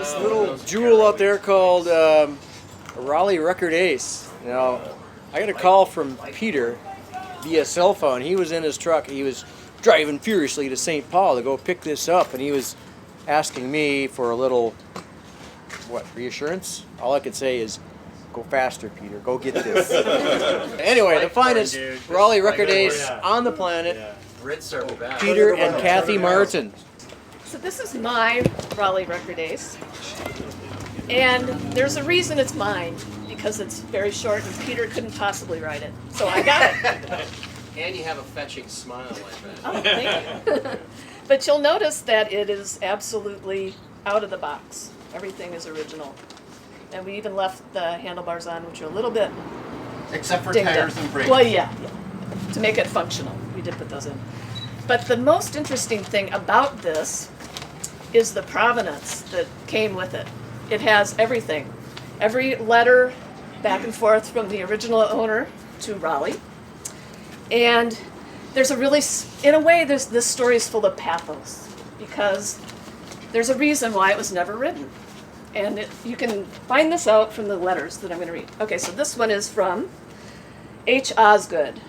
this little jewel out there called a Raleigh Record Ace. Now, I got a call from Peter via cell phone. He was in his truck. He was driving furiously to St. Paul to go pick this up, and he was asking me for a little, reassurance? All I could say is, go faster, Peter. Go get this. Anyway, the finest Raleigh Record Ace on the planet, Peter and Kathy Martin. So this is my Raleigh Record Ace, and there's a reason it's mine, because it's very short and Peter couldn't possibly ride it, so I got it. And you have a fetching smile like that. Oh, thank you. But you'll notice that it is absolutely out of the box. Everything is original. And we even left the handlebars on, which are a little bit except for dinged tires up. and brakes. Well, yeah, to make it functional. We did put those in. But the most interesting thing about this is the provenance that came with it. It has everything. Every letter back and forth from the original owner to Raleigh. And there's a really, in a way, this story is full of pathos, because there's a reason why it was never written. And you can find this out from the letters that I'm going to read. Okay, so this one is from H. Osgood,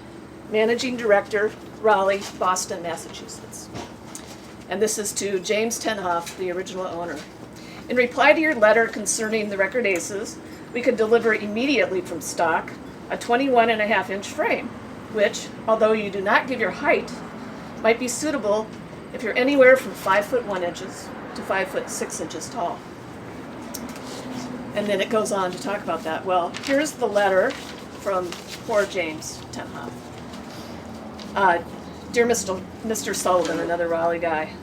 Managing Director, Raleigh, Boston, Massachusetts. And this is to James Tenhoff, the original owner. In reply to your letter concerning the Record Aces, we could deliver immediately from stock a 21.5-inch frame, which, although you do not give your height, might be suitable if you're anywhere from 5'1" to 5'6" tall. And then it goes on to talk about that. Well, here's the letter from poor James Tenhoff. Dear Mr. Sullivan, another Raleigh guy,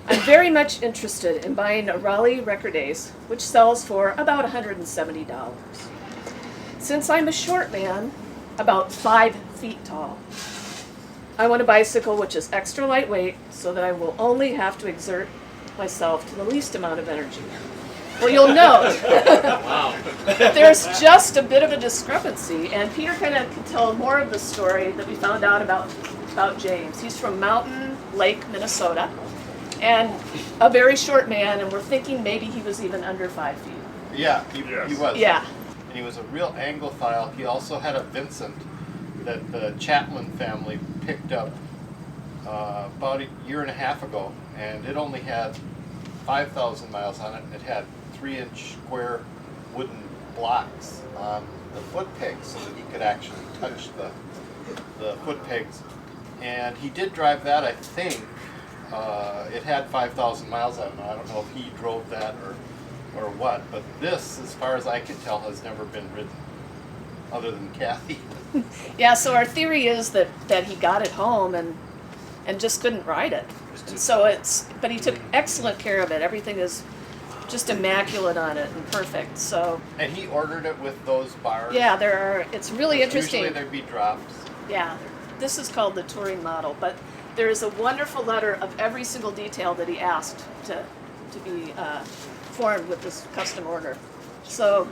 I'm very much interested in buying a Raleigh Record Ace, which sells for about $170. Since I'm a short man, about 5 feet tall, I want a bicycle which is extra lightweight so that I will only have to exert myself to the least amount of energy. Well, you'll note there's just a bit of a discrepancy, and Peter kind of can tell more of the story that we found out about James. He's from Mountain Lake, Minnesota, and a very short man, and we're thinking maybe he was even under 5 feet. Yeah, he was. Yeah. And he was a real Anglophile. He also had a Vincent that the Chapman family picked up about a year and a half ago, and it only had 5,000 miles on it. It had 3-inch square wooden blocks on the foot pegs so that he could actually touch the foot pegs. And he did drive that, I think. It had 5,000 miles on it. I don't know if he drove that or what, but this, as far as I can tell, has never been ridden, other than Kathy. Yeah, so our theory is that he got it home and just couldn't ride it. And so but he took excellent care of it. Everything is just immaculate on it and perfect. So. And he ordered it with those bars. Yeah, it's really interesting. Usually there'd be drops. Yeah, this is called the touring model, but there is a wonderful letter of every single detail that he asked to be formed with this custom order. So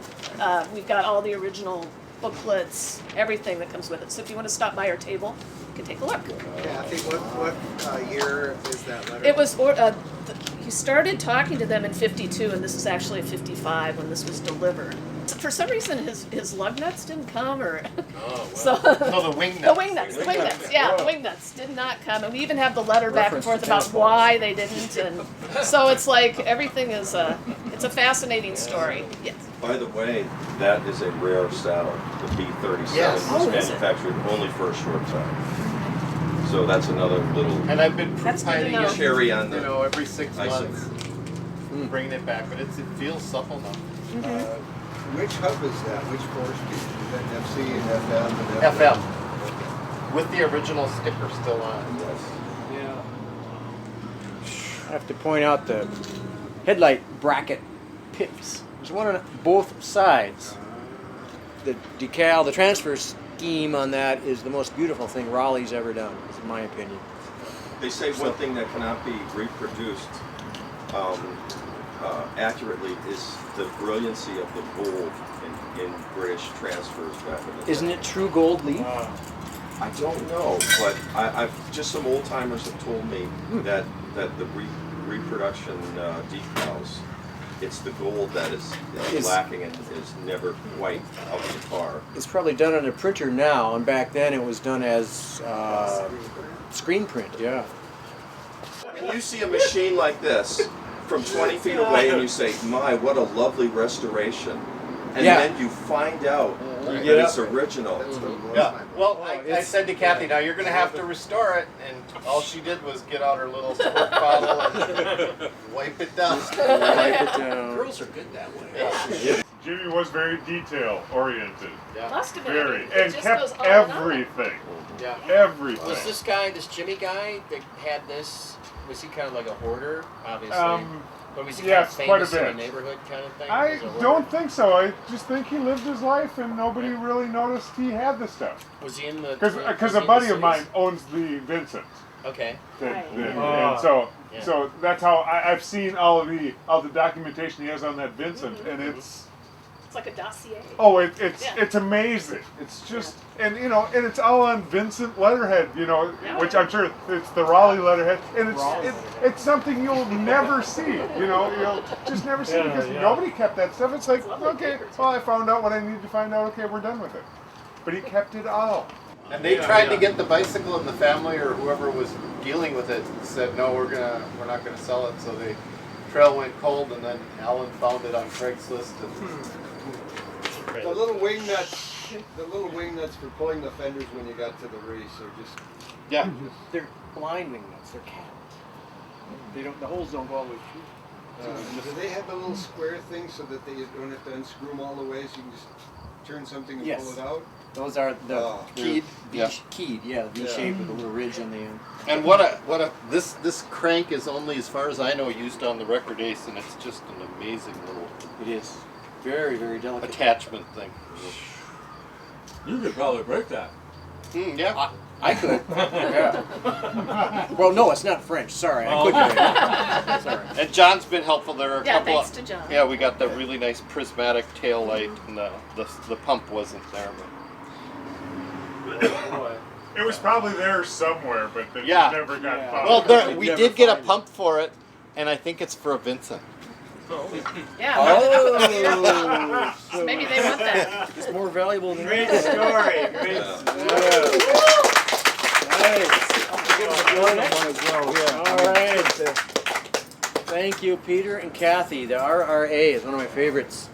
we've got all the original booklets, everything that comes with it. So if you want to stop by our table, you can take a look. Kathy, what year is that letter? It was, he started talking to them in 52, and this is actually 55 when this was delivered. For some reason, his lug nuts didn't come, or So the wing nuts. The wing nuts did not come, and we even have the letter back and forth about why they didn't, and so it's like everything is it's a fascinating story. Yes. By the way, that is a rare saddle. The B37 Yes. was manufactured only for a short time. So that's another little And I've been That's good to finding know. it, cherry on the every 6 icing. months, bringing it back, but it feels supple now. Which hub is that? Which 4-speed? Is that FC and FM? And FM, with the original sticker still on. Yes. I have to point out the headlight bracket pips. There's one on both sides. The decal, the transfer scheme on that is the most beautiful thing Raleigh's ever done, in my opinion. They say one thing that cannot be reproduced accurately is the brilliancy of the gold in British transfers back in the day. Isn't it true gold leaf? I don't know, but I've just some old timers have told me that the reproduction decals it's the gold that is It's- lacking and is never quite out of the car. It's probably done on a printer now, and back then it was done as screen print. Yeah. When you see a machine like this from 20 feet away and you say, my, what a lovely restoration. And Yeah. then you find out that get it's original. Yeah, well, I it's- said to Kathy, now you're gonna have to restore it, and all she did was get out her little squirt bottle and wipe it down. Wipe it down. Girls are good that way. Jimmy was very detail oriented, Must have been. very, It and just kept goes on and on. everything, Yeah. everything. Was this guy, this Jimmy guy that had this, was he kind of like a hoarder, obviously? Or was he yes, kind quite of a famous in bit. the neighborhood kind of thing? I As a hoarder? don't think so. I just think he lived his life and nobody really noticed he had the stuff. Was he in the... Because was he a in buddy the of mine cities? owns the Vincent. Okay. Right. And so Yeah. so that's how I've seen all the documentation he has on that Vincent, and it's It's like a dossier. Yeah. it's amazing. It's just and and it's all on Vincent letterhead, Yeah. which I'm sure it's the Raleigh letterhead, and it's something you'll never see. You'll just never see because nobody kept that stuff. It's like, lovely okay, papers. well, I found out what I needed to find out. Okay, we're done with it. But he kept it all. And they tried to get the bicycle, and the family or whoever was dealing with it said, no, we're not gonna sell it. So the trail went cold, and then Alan found it on Craigslist. And The little wing nuts for pulling the fenders when you got to the race are just. yeah, They're blind wing nuts. They're cat. They don't. The holes don't go all the way through. Do they have the little square thing so that they don't have to unscrew them all the way, so you can just turn something and Yes. pull it out? Those are the Oh. Keyed, yeah. Keyed. Yeah, the V shape with a little ridge on the end. and this crank is only, as far as I know, used on the Record Ace, and it's just an amazing little It is very, very delicate. attachment thing. You could probably break that. Yeah. I could. Yeah. Well, no, it's not French. Sorry, I couldn't. do it. Sorry. And John's been helpful. There are a Yeah, couple thanks of, to John. Yeah, we got the really nice prismatic tail light, and the pump wasn't there. But. It was probably there somewhere, but they Yeah. never got Yeah. found. Well, there, You'd we never did get a find it. pump for it, and I think it's for a Vincent. Yeah. Oh, So maybe they want that. it's more valuable than Great that. story. Great Nice. All right. Thank you, Peter and Kathy. The RRA is one of my favorites.